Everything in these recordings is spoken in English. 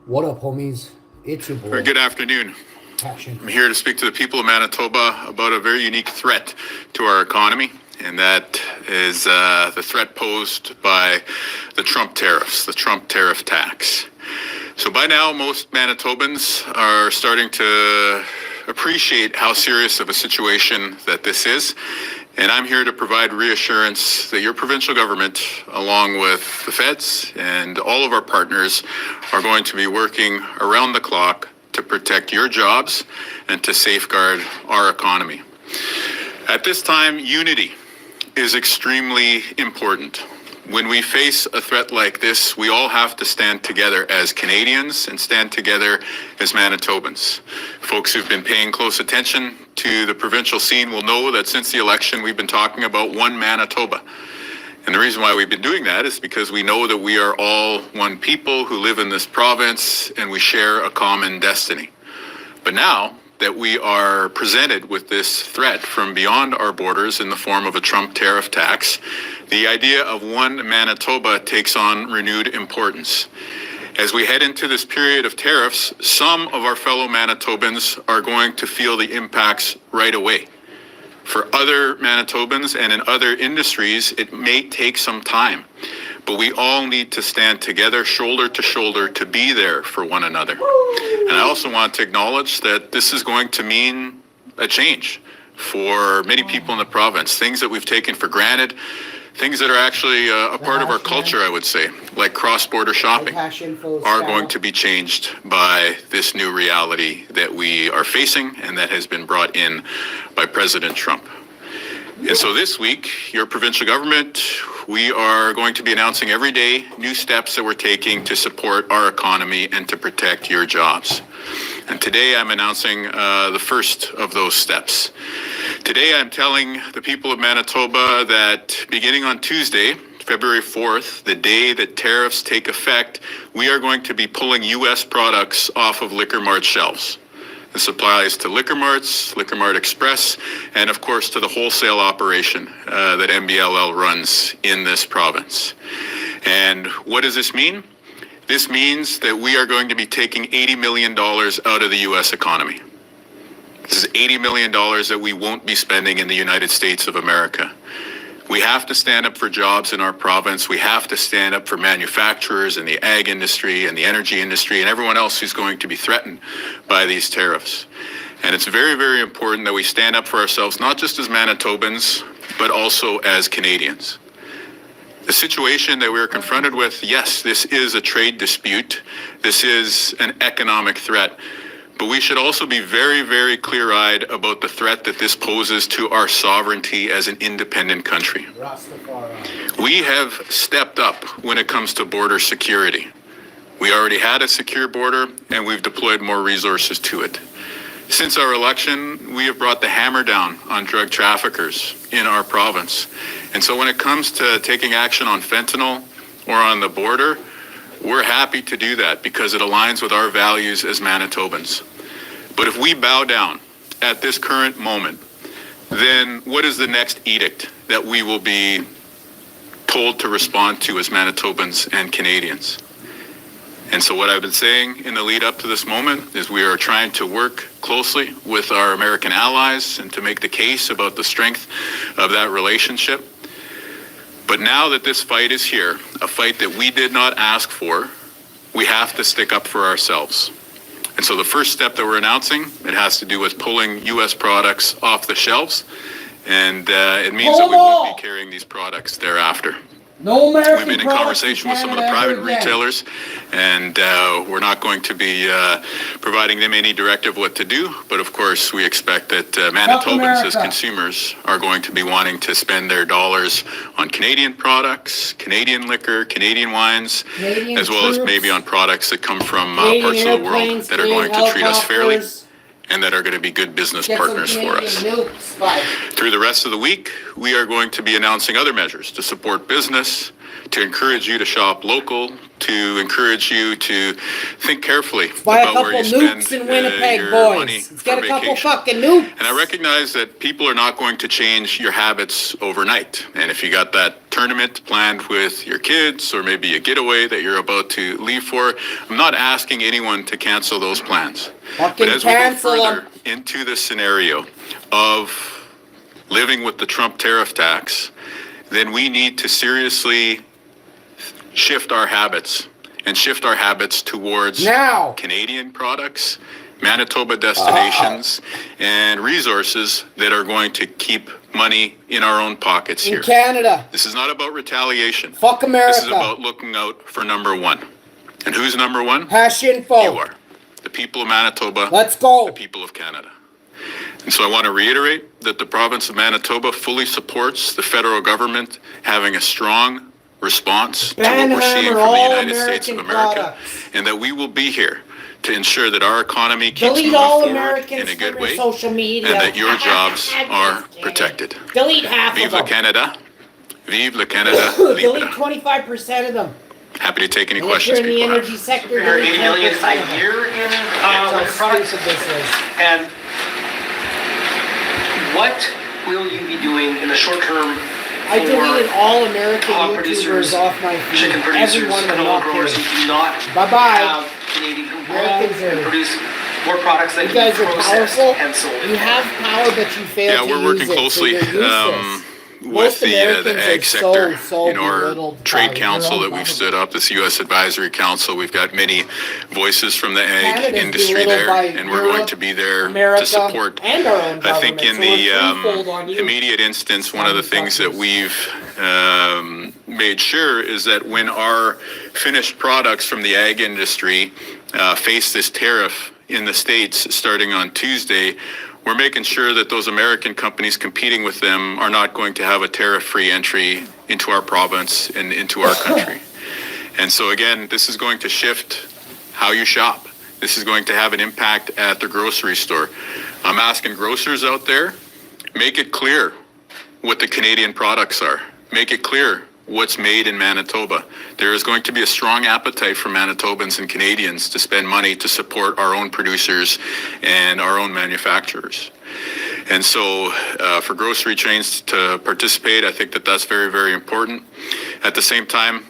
What up, homies? It's your Very boy, good afternoon. Passion. I'm here to speak to the people of Manitoba about a very unique threat to our economy, and that is the threat posed by the Trump tariffs, the Trump tariff tax. So by now, most Manitobans are starting to appreciate how serious of a situation that this is. And I'm here to provide reassurance that your provincial government, along with the feds and all of our partners, are going to be working around the clock to protect your jobs and to safeguard our economy. At this time, unity is extremely important. When we face a threat like this, we all have to stand together as Canadians and stand together as Manitobans. Folks who've been paying close attention to the provincial scene will know that since the election, we've been talking about one Manitoba. And the reason why we've been doing that is because we know that we are all one people who live in this province and we share a common destiny. But now that we are presented with this threat from beyond our borders in the form of a Trump tariff tax, the idea of one Manitoba takes on renewed importance. As we head into this period of tariffs, some of our fellow Manitobans are going to feel the impacts right away. For other Manitobans and in other industries, it may take some time, but we all need to stand together, shoulder to shoulder, to be there for one another. And I also want to acknowledge that this is going to mean a change for many people in the province, things that we've taken for granted, things that are actually a part of our culture, I would say, like cross-border shopping, are going to be changed by this new reality that we are facing and that has been brought in by President Trump. And so this week, your provincial government, we are going to be announcing every day new steps that we're taking to support our economy and to protect your jobs. And today I'm announcing the first of those steps. Today I'm telling the people of Manitoba that beginning on Tuesday, February 4th, the day that tariffs take effect, we are going to be pulling U.S. products off of Liquor Mart shelves. This applies to Liquor Marts, Liquor Mart Express, and of course to the wholesale operation that MBLL runs in this province. And what does this mean? This means that we are going to be taking $80 million out of the U.S. economy. This is $80 million that we won't be spending in the United States of America. We have to stand up for jobs in our province. We have to stand up for manufacturers and the ag industry and the energy industry and everyone else who's going to be threatened by these tariffs. And it's very, very important that we stand up for ourselves, not just as Manitobans, but also as Canadians. The situation that we're confronted with, yes, this is a trade dispute. This is an economic threat. But we should also be very, very clear-eyed about the threat that this poses to our sovereignty as an independent country. We have stepped up when it comes to border security. We already had a secure border, and we've deployed more resources to it. Since our election, we have brought the hammer down on drug traffickers in our province. And so when it comes to taking action on fentanyl or on the border, we're happy to do that because it aligns with our values as Manitobans. But if we bow down at this current moment, then what is the next edict that we will be told to respond to as Manitobans and Canadians? And so what I've been saying in the lead up to this moment is we are trying to work closely with our American allies and to make the case about the strength of that relationship. But now that this fight is here, a fight that we did not ask for, we have to stick up for ourselves. And so the first step that we're announcing, it has to do with pulling U.S. products off the shelves. And it means that we won't be carrying these products thereafter. No American We've been in conversation with some of the private retailers, and we're not going to be providing them any directive what to do. But of course, we expect that Manitobans as consumers are going to be wanting to spend their dollars on Canadian products, Canadian liquor, Canadian wines, as well as maybe on products that come from parts of the world that are going to treat us fairly and that are going to be good business partners for us. Through the rest of the week, we are going to be announcing other measures to support business, to encourage you to shop local, to encourage you to think carefully Buy a about couple where you nukes spend in Winnipeg, your money boys. Let's for get a couple vacation. fucking nukes. And I recognize that people are not going to change your habits overnight. And if you got that tournament planned with your kids or maybe a getaway that you're about to leave for, I'm not asking anyone to cancel those plans. Fucking But as we go cancel further 'em. into the scenario of living with the Trump tariff tax, then we need to seriously shift our habits and shift our habits towards Now. Canadian products, Manitoba destinations, and resources that are going to keep money in our own pockets In here. Canada. This is not about retaliation. Fuck America. This is about looking out for number one. And who's number one? WOWINFO. You are. The people of Manitoba. Let's go. The people of Canada. And so I want to reiterate that the province of Manitoba fully supports the federal government having a strong response to what we're seeing from the United States of America, and that we will be here to ensure that our economy keeps moving forward in a good way, social media. and that your jobs are protected. Delete half Vive of le them. Canada. Vive le Canada. Delete Libre. 25% of them. Happy to take any And if you're questions in the people energy have. sector, There are delete 80 million 10% of a them. year in That's liquor how products. stupid this is. And what will you be doing in the short term I deleted for all American hog YouTubers producers, off my feed. chicken Every producers, one of them, canola not growers who kidding. do not Bye-bye. have Canadian who grow Americans and are- produce more products that You can guys be are processed powerful. and sold. You have power, but you fail Yeah, to we're use working it, so closely you're useless. with Most the Americans ag are sector. so You know, our belittled trade by council their that own we've stood up, this U.S. Advisory Council. We've got many voices from the ag Canada's industry belittled there, by and we're going Europe, to be there America, to support. and our own I think in government, the so we're threefold on you. immediate instance, one of the things that Fuckers. we've made sure is that when our finished products from the ag industry face this tariff in the States starting on Tuesday, we're making sure that those American companies competing with them are not going to have a tariff-free entry into our province and into our country. And so again, this is going to shift how you shop. This is going to have an impact at the grocery store. I'm asking grocers out there, make it clear what the Canadian products are. Make it clear what's made in Manitoba. There is going to be a strong appetite for Manitobans and Canadians to spend money to support our own producers and our own manufacturers. And so for grocery chains to participate, I think that that's very, very important. At the same time,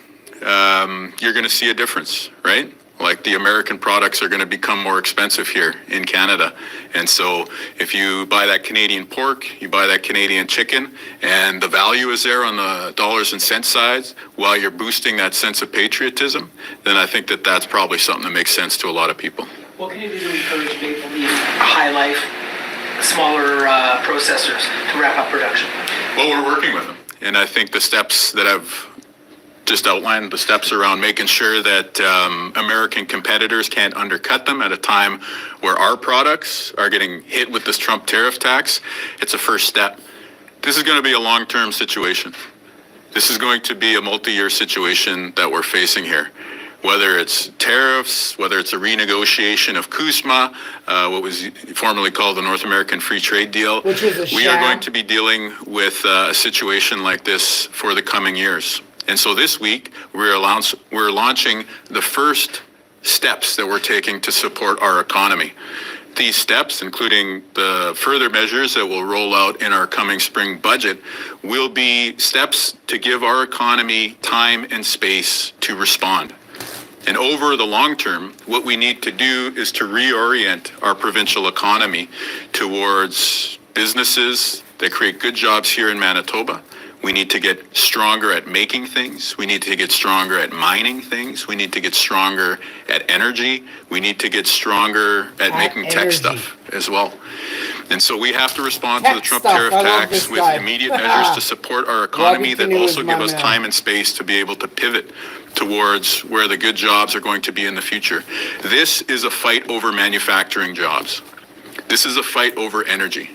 you're going to see a difference, right? Like the American products are going to become more expensive here in Canada. And so if you buy that Canadian pork, you buy that Canadian chicken, and the value is there on the dollars and cents side while you're boosting that sense of patriotism, then I think that that's probably something that makes sense to a lot of people. What can you do to encourage maybe high life, smaller processors to wrap up production? Well, we're working with them. And I think the steps that I've just outlined, the steps around making sure that American competitors can't undercut them at a time where our products are getting hit with this Trump tariff tax, it's a first step. This is going to be a long-term situation. This is going to be a multi-year situation that we're facing here. Whether it's tariffs, whether it's a renegotiation of CUSMA, what was formerly called the North American Free Trade Deal, Which is a we are sham. going to be dealing with a situation like this for the coming years. And so this week, we're launching the first steps that we're taking to support our economy. These steps, including the further measures that will roll out in our coming spring budget, will be steps to give our economy time and space to respond. And over the long term, what we need to do is to reorient our provincial economy towards businesses that create good jobs here in Manitoba. We need to get stronger at making things. We need to get stronger at mining things. We need to get stronger at energy. We need to get stronger at making tech energy. stuff as well. And so we have to respond to the Tech Trump stuff. tariff I love tax this with guy. immediate measures to support our economy Robbie that Canoe also is my give us man. time and space to be able to pivot towards where the good jobs are going to be in the future. This is a fight over manufacturing jobs. This is a fight over energy.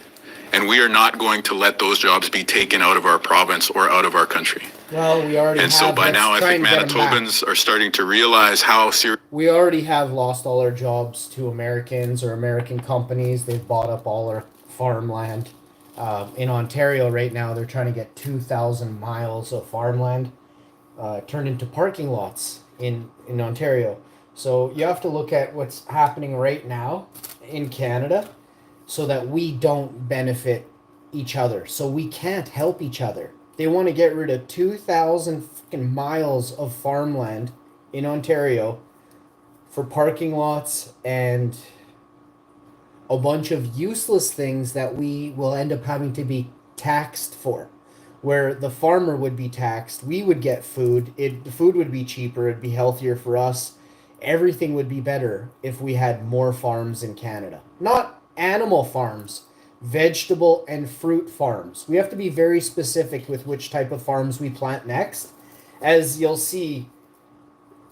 And we are not going to let those jobs be taken out of our province or out of our country. Well, we already And have. so by Let's now, I try think and get 'em back. Manitobans are starting to realize how serious. We already have lost all our jobs to Americans or American companies. They've bought up all our farmland. In Ontario right now, they're trying to get 2,000 miles of farmland. turned into parking lots in Ontario. So you have to look at what's happening right now in Canada so that we don't benefit each other. So we can't help each other. They want to get rid of 2,000 fucking miles of farmland in Ontario for parking lots and a bunch of useless things that we will end up having to be taxed for. Where the farmer would be taxed, we would get food. The food would be cheaper. It'd be healthier for us. Everything would be better if we had more farms in Canada. Not animal farms, vegetable and fruit farms. We have to be very specific with which type of farms we plant next. As you'll see,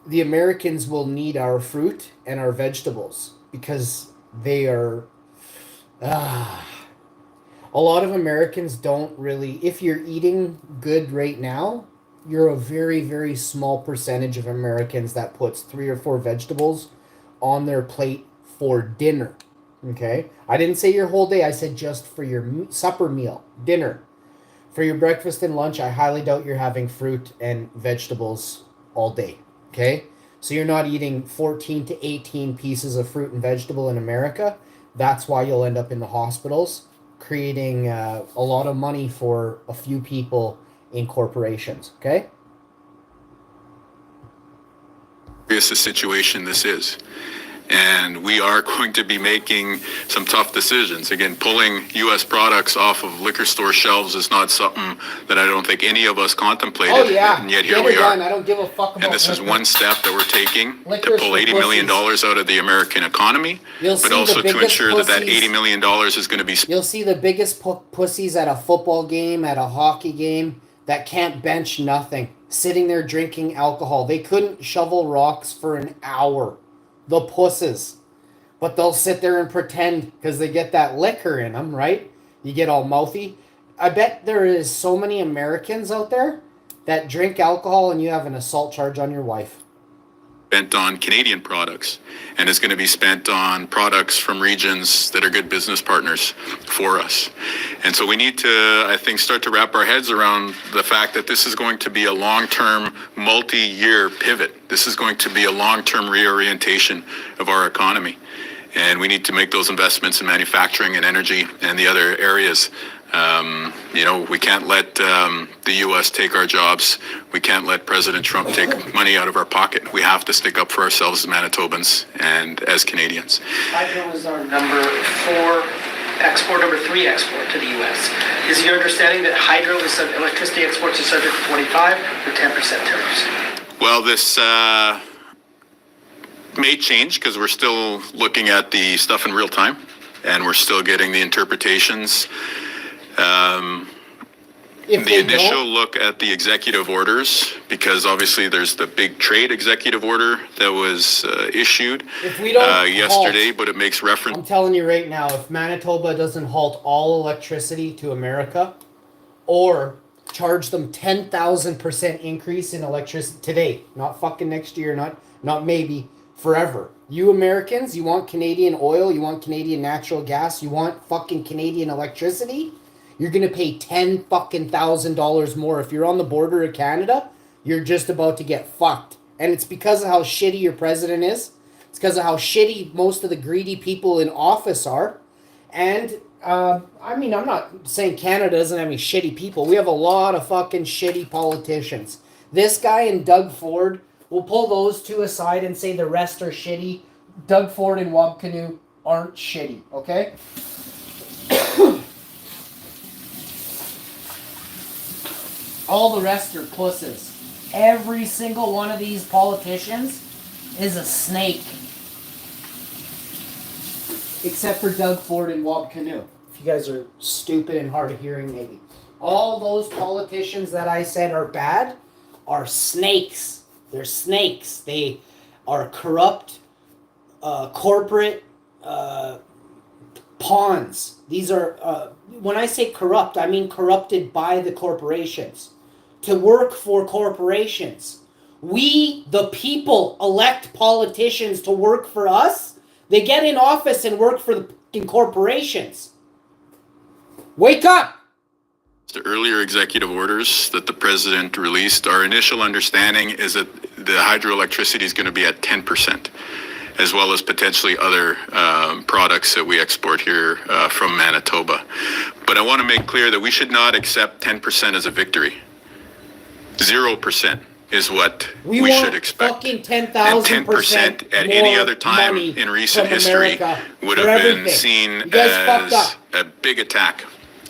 the Americans will need our fruit and our vegetables because they are. A lot of Americans don't really. If you're eating good right now, you're a very, very small percentage of Americans that puts 3 or 4 vegetables on their plate for dinner. Okay? I didn't say your whole day, I said just for your supper meal, dinner. For your breakfast and lunch, I highly doubt you're having fruit and vegetables all day. Okay? So you're not eating 14 to 18 pieces of fruit and vegetable in America. That's why you'll end up in the hospitals, creating a lot of money for a few people in corporations. Okay? Serious a situation this is. And we are going to be making some tough decisions. Again, pulling U.S. products off of liquor store shelves is not something that I don't think any of us contemplated. Oh, yeah. And yet here we are. I don't give a fuck about And this is one step that we're taking Liquor's to pull for $80 million out of the American economy, but also to ensure that $80 million is going to be... You'll see the biggest pussies at a football game, at a hockey game, that can't bench nothing, sitting there drinking alcohol. They couldn't shovel rocks for an hour. The pusses. But they'll sit there and pretend because they get that liquor in them, right? You get all mouthy. I bet there is so many Americans out there that drink alcohol and you have an assault charge on your wife. Spent on Canadian products, and it's going to be spent on products from regions that are good business partners for us. And so we need to, I think, start to wrap our heads around the fact that this is going to be a long-term, multi-year pivot. This is going to be a long-term reorientation of our economy. And we need to make those investments in manufacturing and energy and the other areas. We can't let the U.S. take our jobs. We can't let President Trump take money out of our pocket. We have to stick up for ourselves as Manitobans and as Canadians. Hydro is our number 4 export, number 3 export to the U.S. Is your understanding that hydro is electricity exports are subject to 25 or 10% tariffs? Well, this may change because we're still looking at the stuff in real time and we're still getting the interpretations. The initial look at the executive orders, because obviously there's the big trade executive order that was issued yesterday, but it makes reference. I'm telling you right now, if Manitoba doesn't halt all electricity to America or charge them 10,000% increase in electricity today, not fucking next year, not maybe, forever. You Americans, you want Canadian oil, you want Canadian natural gas, you want fucking Canadian electricity? You're going to pay $10,000 more. If you're on the border of Canada, you're just about to get fucked. And it's because of how shitty your president is. It's because of how shitty most of the greedy people in office are. And, I'm not saying Canada doesn't have any shitty people. We have a lot of fucking shitty politicians. This guy and Doug Ford, we'll pull those two aside and say the rest are shitty. Doug Ford and Wabkanu aren't shitty, okay? All the rest are pusses. Every single one of these politicians is a snake. Except for Doug Ford and Wabkanu. If you guys are stupid and hard of hearing, maybe. All those politicians that I said are bad are snakes. They're snakes. They are corrupt, corporate pawns. These are, when I say corrupt, I mean corrupted by the corporations. To work for corporations. We, the people, elect politicians to work for us. They get in office and work for the corporations. Wake up! The earlier executive orders that the president released, our initial understanding is that the hydroelectricity is going to be at 10%, as well as potentially other products that we export here from Manitoba. But I want to make clear that we should not accept 10% as a victory. 0% is what we should expect. Fucking 10,000% and 10% at any other time in recent history would have been seen as a big attack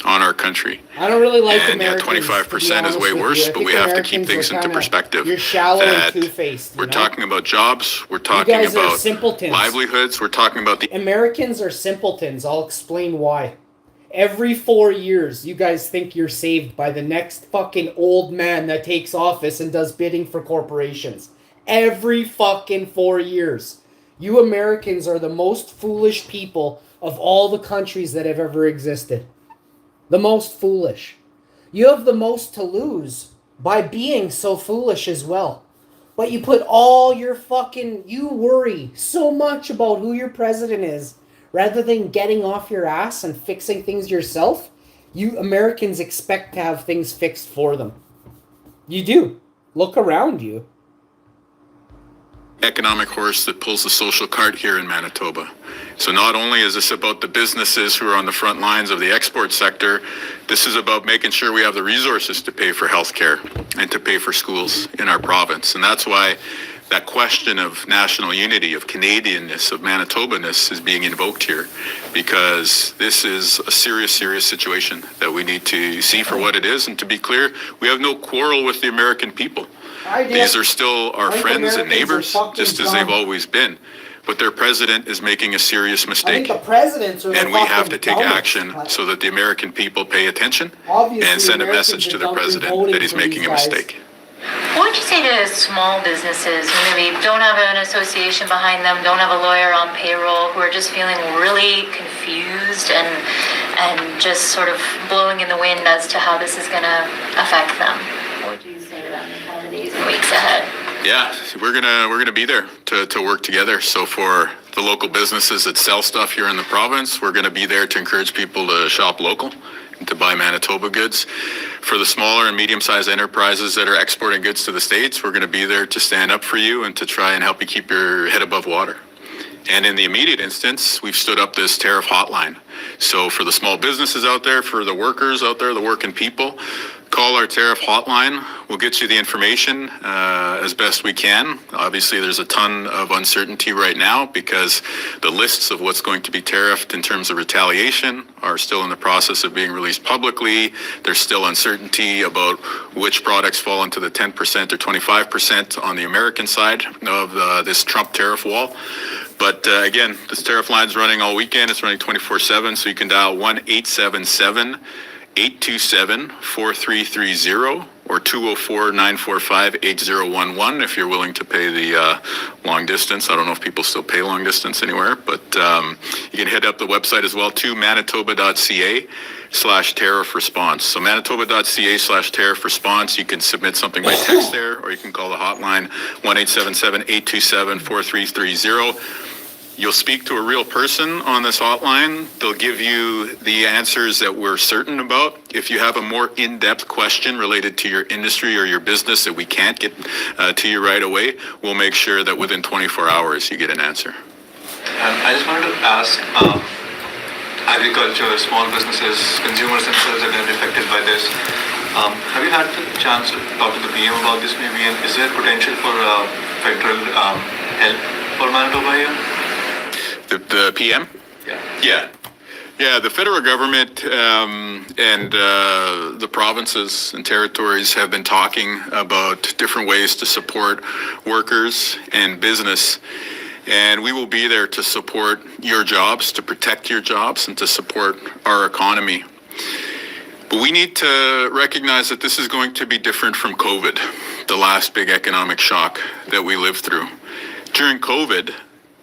on our country. I don't really like and Americans. 25% is way worse, but we have to keep things into perspective. You're shallow and two-faced. We're talking about jobs, we're talking about livelihoods, we're talking about the... Americans are simpletons. I'll explain why. Every 4 years, you guys think you're saved by the next fucking old man that takes office and does bidding for corporations. Every fucking 4 years. You Americans are the most foolish people of all the countries that have ever existed. The most foolish. You have the most to lose by being so foolish as well. But you put all your fucking... You worry so much about who your president is rather than getting off your ass and fixing things yourself. You Americans expect to have things fixed for them. You do. Look around you. Economic horse that pulls the social cart here in Manitoba. So not only is this about the businesses who are on the front lines of the export sector, this is about making sure we have the resources to pay for healthcare and to pay for schools in our province. And that's why that question of national unity, of Canadianness, of Manitobaness is being invoked here, because this is a serious, serious situation that we need to see for what it is. And to be clear, we have no quarrel with the American people. These are still our friends and neighbors, just as they've always been. But their president is making a serious mistake. And we have to take action so that the American people pay attention and send a message to the president that he's making a mistake. What would you say to small businesses who maybe don't have an association behind them, don't have a lawyer on payroll, who are just feeling really confused and just sort of blowing in the wind as to how this is going to affect them? What would you say to them in kind of the days and weeks ahead? Yeah, we're gonna be there to work together. So for the local businesses that sell stuff here in the province, we're gonna be there to encourage people to shop local and to buy Manitoba goods. For the smaller and medium-sized enterprises that are exporting goods to the States, we're gonna be there to stand up for you and to try and help you keep your head above water. And in the immediate instance, we've stood up this tariff hotline. So for the small businesses out there, for the workers out there, the working people, call our tariff hotline. We'll get you the information as best we can. Obviously, there's a ton of uncertainty right now because the lists of what's going to be tariffed in terms of retaliation are still in the process of being released publicly. There's still uncertainty about which products fall into the 10% or 25% on the American side of this Trump tariff wall. But again, this tariff line's running all weekend. It's running 24/7, so you can dial 1-877-827-4330 or 204-945-8011 if you're willing to pay the long distance. I don't know if people still pay long distance anywhere, but you can hit up the website as well too, manitoba.ca/tariff response. So manitoba.ca/tariff response. You can submit something by text there, or you can call the hotline 1-877-827-4330. You'll speak to a real person on this hotline. They'll give you the answers that we're certain about. If you have a more in-depth question related to your industry or your business that we can't get to you right away, we'll make sure that within 24 hours you get an answer. I just wanted to ask, agriculture, small businesses, consumers themselves are going to be affected by this. Have you had the chance to talk to the PM about this maybe? And is there potential for federal help for Manitoba here? The PM? Yeah. Yeah, the federal government and the provinces and territories have been talking about different ways to support workers and business. And we will be there to support your jobs, to protect your jobs, and to support our economy. But we need to recognize that this is going to be different from COVID, the last big economic shock that we lived through. During COVID,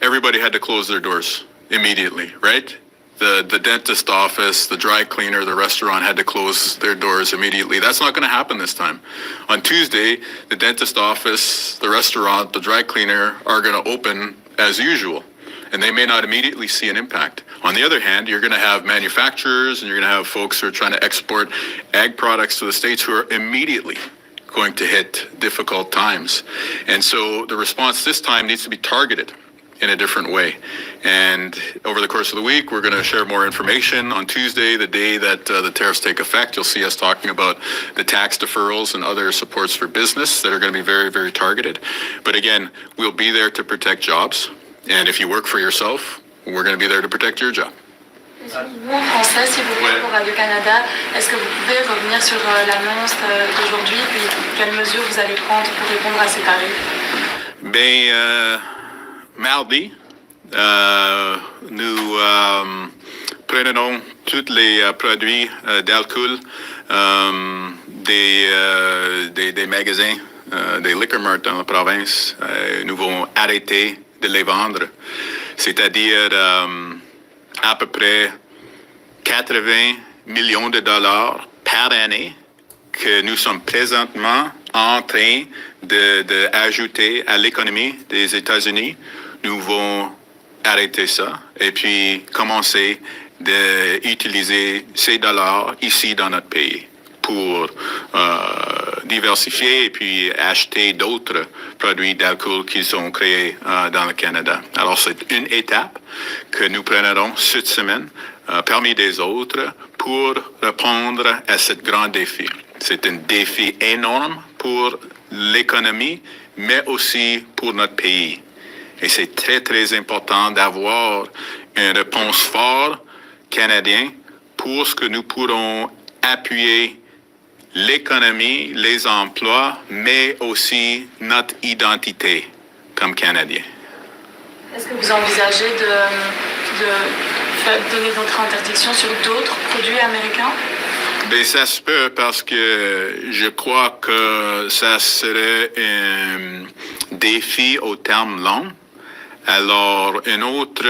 everybody had to close their doors immediately, right? The dentist office, the dry cleaner, the restaurant had to close their doors immediately. That's not going to happen this time. On Tuesday, the dentist office, the restaurant, the dry cleaner are going to open as usual, and they may not immediately see an impact. On the other hand, you're going to have manufacturers and you're going to have folks who are trying to export ag products to the States who are immediately going to hit difficult times. And so the response this time needs to be targeted in a different way. And over the course of the week, we're going to share more information. On Tuesday, the day that the tariffs take effect, you'll see us talking about the tax deferrals and other supports for business that are going to be very, very targeted. But again, we'll be there to protect jobs. And if you work for yourself, we're going to be there to protect your job. Vous, en français, si vous voulez, pour Radio-Canada, est-ce que vous pouvez revenir sur l'annonce d'aujourd'hui, puis quelles mesures vous allez prendre pour répondre à ces tarifs? Mardi, nous prenons tous les produits d'alcool des magasins, des liquor marts dans la province. Nous allons arrêter de les vendre, c'est-à-dire à peu près 80 millions de dollars par année que nous sommes présentement en train d'ajouter à l'économie des États-Unis. Nous allons arrêter ça et puis commencer d'utiliser ces dollars ici dans notre pays pour diversifier et puis acheter d'autres produits d'alcool qui sont créés dans le Canada. Alors, c'est une étape que nous prendrons cette semaine parmi des autres pour répondre à ce grand défi. C'est un défi énorme pour l'économie, mais aussi pour notre pays. Et c'est très, très important d'avoir une réponse forte canadienne pour ce que nous pourrons appuyer l'économie, les emplois, mais aussi notre identité comme Canadiens. Est-ce que vous envisagez de donner votre interdiction sur d'autres produits américains? Ben, ça se peut parce que je crois que ça serait un défi au terme long. Alors, un autre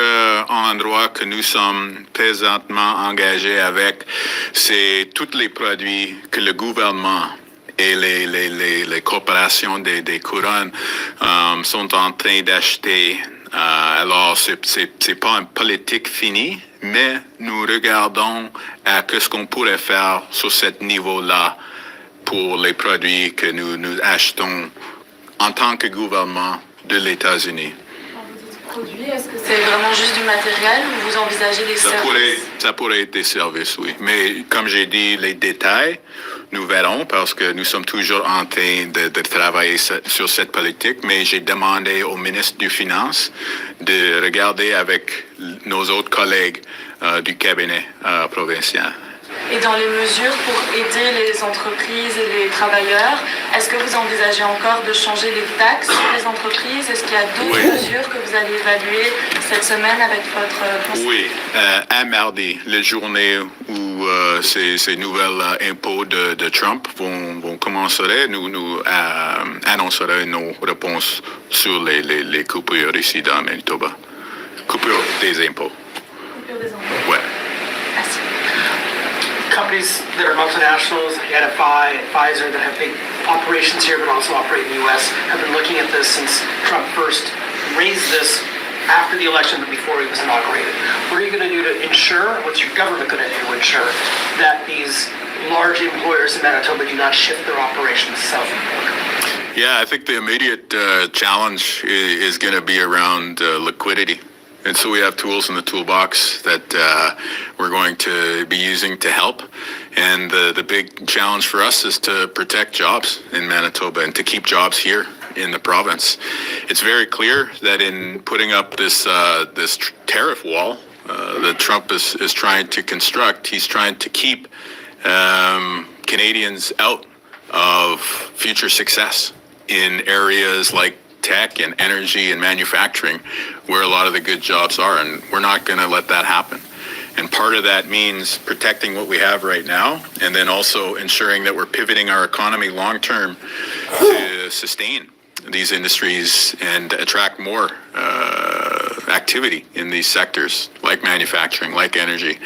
endroit que nous sommes présentement engagés avec, c'est tous les produits que le gouvernement et les corporations des couronnes sont en train d'acheter. Alors, c'est pas une politique finie, mais nous regardons à ce qu'on pourrait faire sur ce niveau-là pour les produits que nous achetons en tant que gouvernement de l'États-Unis. Est-ce que c'est vraiment juste du matériel ou vous envisagez des services? Ça pourrait être des services, oui. Mais comme j'ai dit, les détails, nous verrons parce que nous sommes toujours en train de travailler sur cette politique. Mais j'ai demandé au ministre des Finances de regarder avec nos autres collègues du cabinet provincial. Et dans les mesures pour aider les entreprises et les travailleurs, est-ce que vous envisagez encore de changer les taxes sur les entreprises? Est-ce qu'il y a d'autres mesures que vous allez évaluer cette semaine avec votre conseil? Oui, à mardi, la journée où ces nouveaux impôts de Trump vont commencer, nous annoncerons nos réponses sur les coupures ici dans Manitoba. Coupure des impôts. Coupure des impôts. Ouais. Merci. Companies that are multinationals, NFI, Pfizer, that have big operations here but also operate in the U.S., have been looking at this since Trump first raised this after the election but before he was inaugurated. What are you going to do to ensure, what's your government going to do to ensure that these large employers in Manitoba do not shift their operations south of the border? Yeah, I think the immediate challenge is going to be around liquidity. And so we have tools in the toolbox that we're going to be using to help. And the big challenge for us is to protect jobs in Manitoba and to keep jobs here in the province. It's very clear that in putting up this tariff wall that Trump is trying to construct, he's trying to keep Canadians out of future success in areas like tech and energy and manufacturing, where a lot of the good jobs are, and we're not going to let that happen. And part of that means protecting what we have right now, and then also ensuring that we're pivoting our economy long term to sustain these industries and attract more activity in these sectors, like manufacturing, like energy,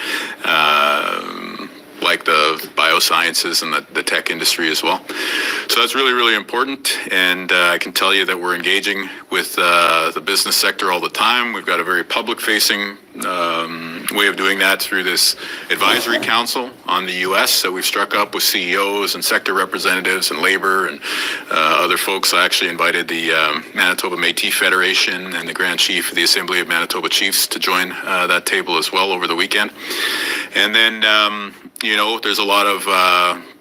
like the biosciences and the tech industry as well. So that's really, really important. And I can tell you that we're engaging with the business sector all the time. We've got a very public-facing way of doing that through this advisory council on the U.S. that we've struck up with CEOs and sector representatives and labor and other folks. I actually invited the Manitoba Métis Federation and the Grand Chief of the Assembly of Manitoba Chiefs to join that table as well over the weekend. And then, there's a lot of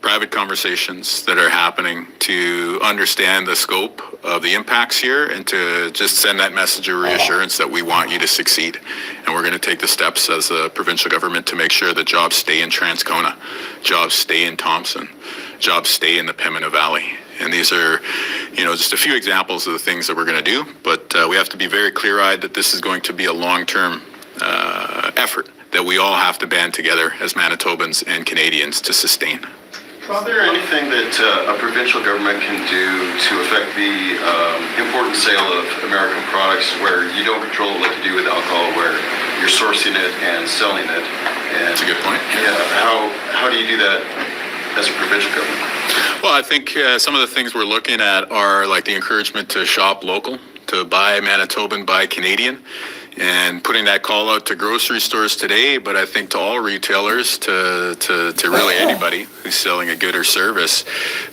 private conversations that are happening to understand the scope of the impacts here and to just send that message of reassurance that we want you to succeed. And we're going to take the steps as a provincial government to make sure that jobs stay in Transcona, jobs stay in Thompson, jobs stay in the Pembina Valley. And these are, just a few examples of the things that we're going to do. But we have to be very clear-eyed that this is going to be a long-term effort that we all have to band together as Manitobans and Canadians to sustain. Is there anything that a provincial government can do to affect the import and sale of American products where you don't control it like you do with alcohol, where you're sourcing it and selling it? And That's a good point. Yeah, how do you do that as a provincial government? Well, I think some of the things we're looking at are like the encouragement to shop local, to buy Manitoban, buy Canadian, and putting that call out to grocery stores today, but I think to all retailers, to really anybody who's selling a good or service,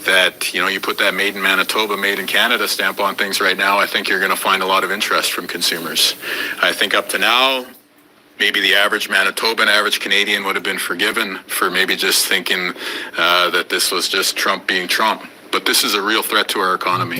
that, you put that made in Manitoba, made in Canada stamp on things right now, I think you're going to find a lot of interest from consumers. I think up to now, maybe the average Manitoban, average Canadian would have been forgiven for maybe just thinking that this was just Trump being Trump. But this is a real threat to our economy.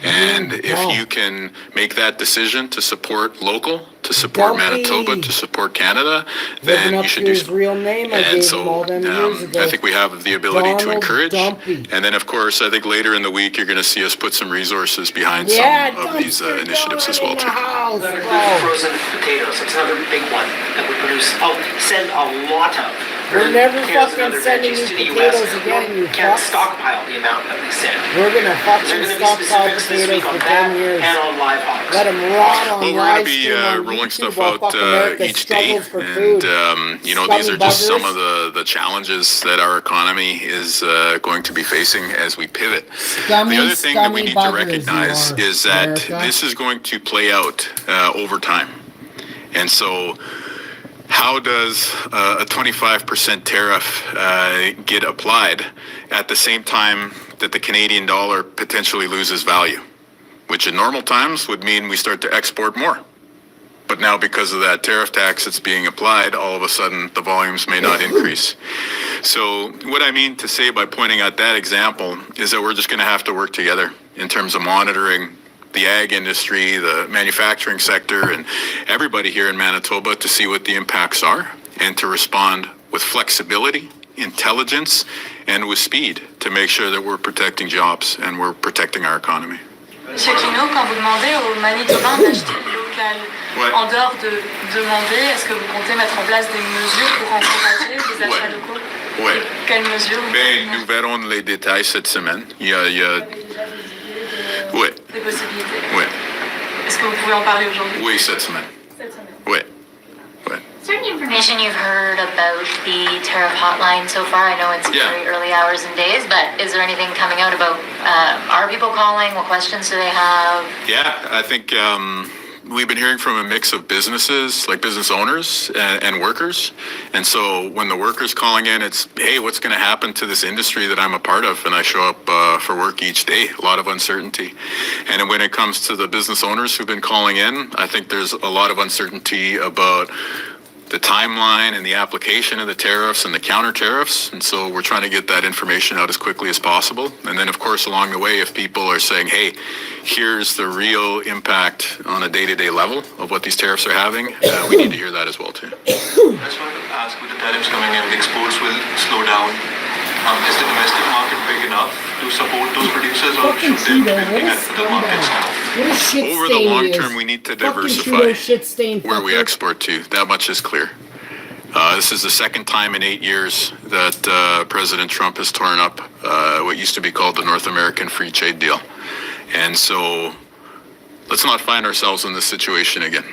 And if you can make that decision to support local, to support Manitoba, to support Canada, then you should do so. Real name, and so I think we have the ability to encourage. And then, of course, I think later in the week, you're going to see us put some resources behind some of these initiatives as well, too. Frozen potatoes, it's another big one that we produce, send a lot of. We're never Potatoes and fucking other sending veggies you to the US. potatoes again, you Can't fucks. stockpile the amount that we send. We're gonna There fucking are going to be stockpile specifics this potatoes week for on 10 that years. and on live hogs. Let them rot on Well, we're going live to be stream on rolling YouTube stuff while out fucking America each day. struggles for food. And, these are just Scummy some buggers. of the challenges that our economy is going to be facing as we pivot. Scummy, The other thing that we scummy need to buggers recognize you are, is that America. this is going to play out over time. And so how does a 25% tariff get applied at the same time that the Canadian dollar potentially loses value, which in normal times would mean we start to export more. But now because of that tariff tax that's being applied, all of a sudden the volumes may not increase. So what I mean to say by pointing out that example is that we're just going to have to work together in terms of monitoring the ag industry, the manufacturing sector, and everybody here in Manitoba to see what the impacts are and to respond with flexibility, intelligence, and with speed to make sure that we're protecting jobs and we're protecting our economy. Monsieur Quinault, quand vous demandez aux Manitobains d'acheter local, Ouais. en dehors de demander, est-ce que vous comptez mettre en place des mesures pour encourager les achats Ouais. locaux? Ouais. Et quelles mesures vous Ben, comptez nous verrons les détails cette semaine. Il y a ouais, des possibilités? ouais, Est-ce que vous pouvez en parler aujourd'hui? oui, cette semaine. Cette semaine. Ouais, ouais. Is there any information you've heard about the tariff hotline so far? I know it's Yeah. very early hours and days, but is there anything coming out about, are people calling? What questions do they have? Yeah, I think we've been hearing from a mix of businesses, like business owners and workers. And so when the workers calling in, it's, hey, what's going to happen to this industry that I'm a part of? And I show up for work each day, a lot of uncertainty. And when it comes to the business owners who've been calling in, I think there's a lot of uncertainty about the timeline and the application of the tariffs and the counter tariffs. And so we're trying to get that information out as quickly as possible. And then, of course, along the way, if people are saying, hey, here's the real impact on a day-to-day level of what these tariffs are having, we need to hear that as well, too. I just wanted to ask, with the tariffs coming in, the exports will slow down. Is the domestic market big enough to support those producers, or Fucking should they be Trudeau, what looking a at other markets scumbag. now? What a shit Over stain the long he is. term, we need to Fucking diversify Trudeau shit stain where we fucker. export to. That much is clear. This is the second time in 8 years that President Trump has torn up what used to be called the North American Free Trade Deal. And so let's not find ourselves in this situation again.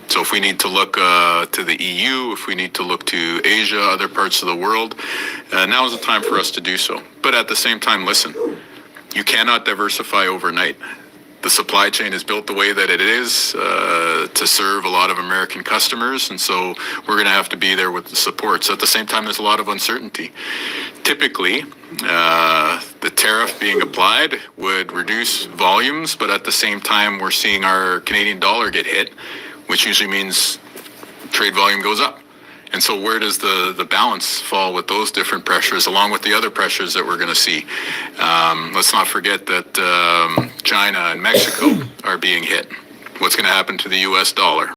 So if we need to look to the EU, if we need to look to Asia, other parts of the world, now is the time for us to do so. But at the same time, listen, you cannot diversify overnight. the supply chain is built the way that it is to serve a lot of American customers, and so we're going to have to be there with the support. So at the same time, there's a lot of uncertainty. Typically, the tariff being applied would reduce volumes, but at the same time, we're seeing our Canadian dollar get hit, which usually means trade volume goes up. And so where does the balance fall with those different pressures, along with the other pressures that we're going to see? Let's not forget that China and Mexico are being hit. What's going to happen to the U.S. dollar?